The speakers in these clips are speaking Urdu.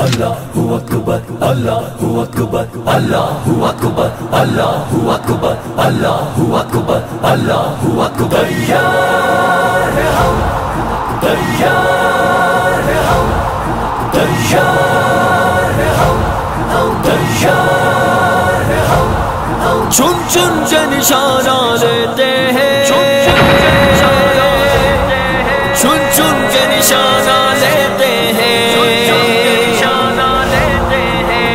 Allahu Akbar, Allahu Akbar, Allahu Akbar, Allahu Akbar, Allahu Akbar, Allahu Akbar. تیار ہیں ہم، تیار ہیں ہم، تیار ہیں ہم، تیار ہیں ہم. چن چن کے نشانہ لیتے ہیں، چن چن کے نشانہ لیتے ہیں،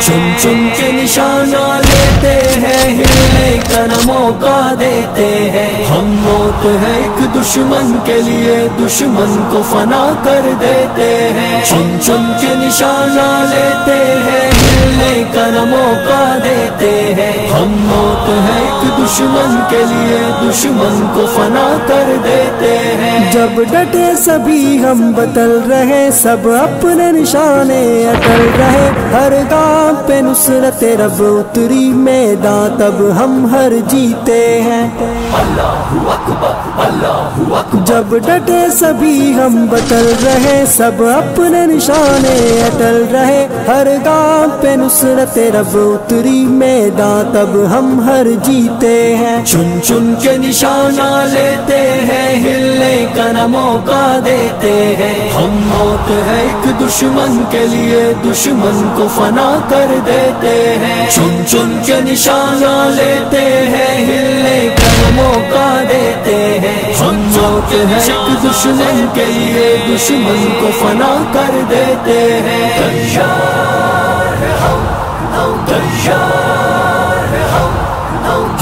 چن چن کے نشانہ لیتے ہیں، ہلنے کا نہ موقع دیتے ہیں. ہم موت ہے ایک دشمن کے لیے، دشمن کو فنا کر دیتے ہیں. چن چن کے نشانہ لیتے ہیں، ہلنے کا نہ موقع دیتے ہیں. ہم موت ہے ایک دشمن کے لیے، دشمن کو فنا کر دیتے ہیں. جب ڈٹے سبھی ہم بدل رہے، سب اپنے نشانے اٹل رہے. ہر گام پہ نصرت رب اتری میدان، تب ہم ہر جیتے ہیں. اللہ اکبر، اللہ اکبر. جب ڈٹے سبھی ہم بدل رہے، سب اپنے نشانے اٹل رہے. ہر گام پہ نصرت رب اتری میدان، تب ہم ہر جیتے ہیں. چن چن کے نشانہ لیتے ہیں، ہلنے کا نہ موقع دیتے ہیں. ہم موت ہے ایک دشمن کے لیے، دشمن کو فنا کر دیتے ہیں. چن چن کے نشانہ لیتے ہیں، ہلنے کا نہ موقع دیتے ہیں. ہم موت ہے ایک دشمن کے لیے، دشمن کو فنا کر دیتے ہیں. تیار ہیں ہم، تیار ہیں ہم.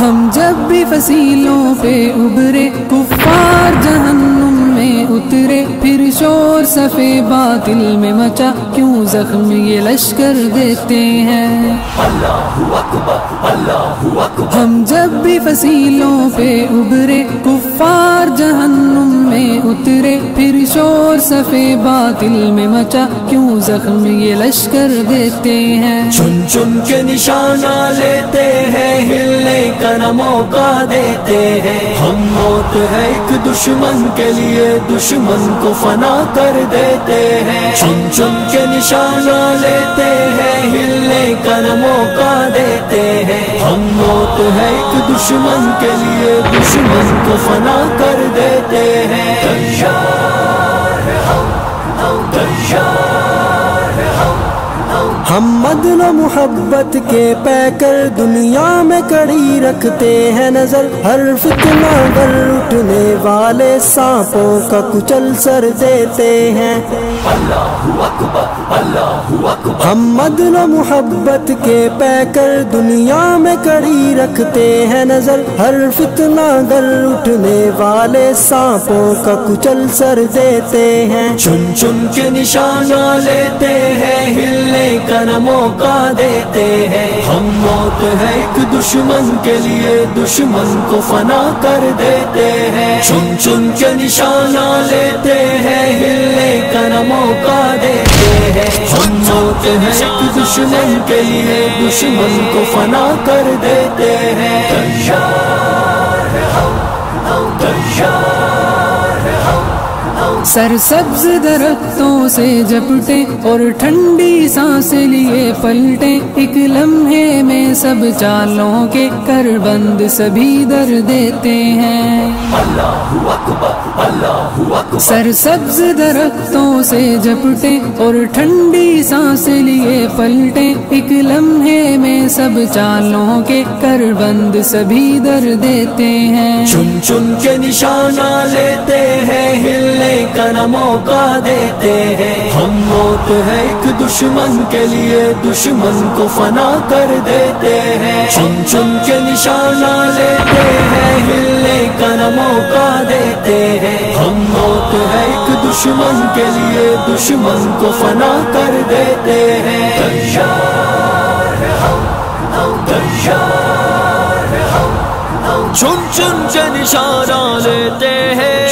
ہم جب بھی فصیلوں پہ ابھرے، کفار جہنم میں اترے. پھر شور صفے باطل میں مچا، کیوں زخم یہ لشکر دیتے ہیں. اللہ اکبر، اللہ اکبر. ہم جب بھی فصیلوں پہ ابھرے، کفار جہنم میں اترے. پھر شور صفے باطل میں مچا، کیوں زخم یہ لشکر دیتے ہیں. چن چن کے نشانہ لیتے ہیں، ہلنے کا نہ موقع دیتے ہیں. ہم موت ہے ایک دشمن کے لیے، دشمن کو فنا کر دیتے ہیں. چن چن کے نشانہ لیتے ہیں، ہلنے کا نہ موقع دیتے ہیں. ہم موت ہے ایک دشمن کے لیے، دشمن کو فنا کر دیتے ہیں. تیار ہیں ہم، تیار ہیں ہم. ہم عدل و محبت کے پیکر دنیا میں کڑی رکھتے ہیں نظر. ہر فتنہ گر اٹھنے والے سانپوں کا کچل سر دیتے ہیں. اللہ اکبر، اللہ اکبر. ہم عدل و محبت کے پیکر دنیا میں کڑی رکھتے ہیں نظر. ہر فتنہ گر اٹھنے والے سانپوں کا کچل سر دیتے ہیں. چن چن کے نشانہ لیتے ہیں، ہلنے کا نہ موقع دیتے ہیں. ہم موت ہے ایک دشمن کے لیے، دشمن کو فنا کر دیتے ہیں. چن چن کے نشانہ لیتے ہیں، ہلنے کا نہ موقع دیتے ہیں. ہم موت ہے ایک دشمن کے لیے، دشمن کو فنا کر دیتے ہیں. تیار ہیں ہم، تیار ہیں ہم. سرسبز درختوں سے جپٹے اور ٹھنڈی سانسیں لیے پلٹے. ایک لمحے میں سب چالوں کے کربند سبھی در دیتے ہیں. اللہ اکبر، اللہ اکبر. سرسبز درختوں سے جپٹے اور ٹھنڈی سانسیں لیے پلٹے. ایک لمحے میں سب چالوں کے کربند سبھی در دیتے ہیں. چن چن کے نشانہ لیتے ہیں، ہلنے کا نہ موقع دیتے ہیں. ہم موت ہے ایک دشمن کے لیے، دشمن کو فنا کر دیتے ہیں. چن چن کے نشانہ لیتے ہیں، ہلنے کا نہ موقع دیتے ہیں. ہم موت ہے ایک دشمن کے لیے، دشمن کو فنا کر دیتے ہیں. تیار ہیں ہم، تیار ہیں ہم. چن چن کے نشانہ لیتے ہیں،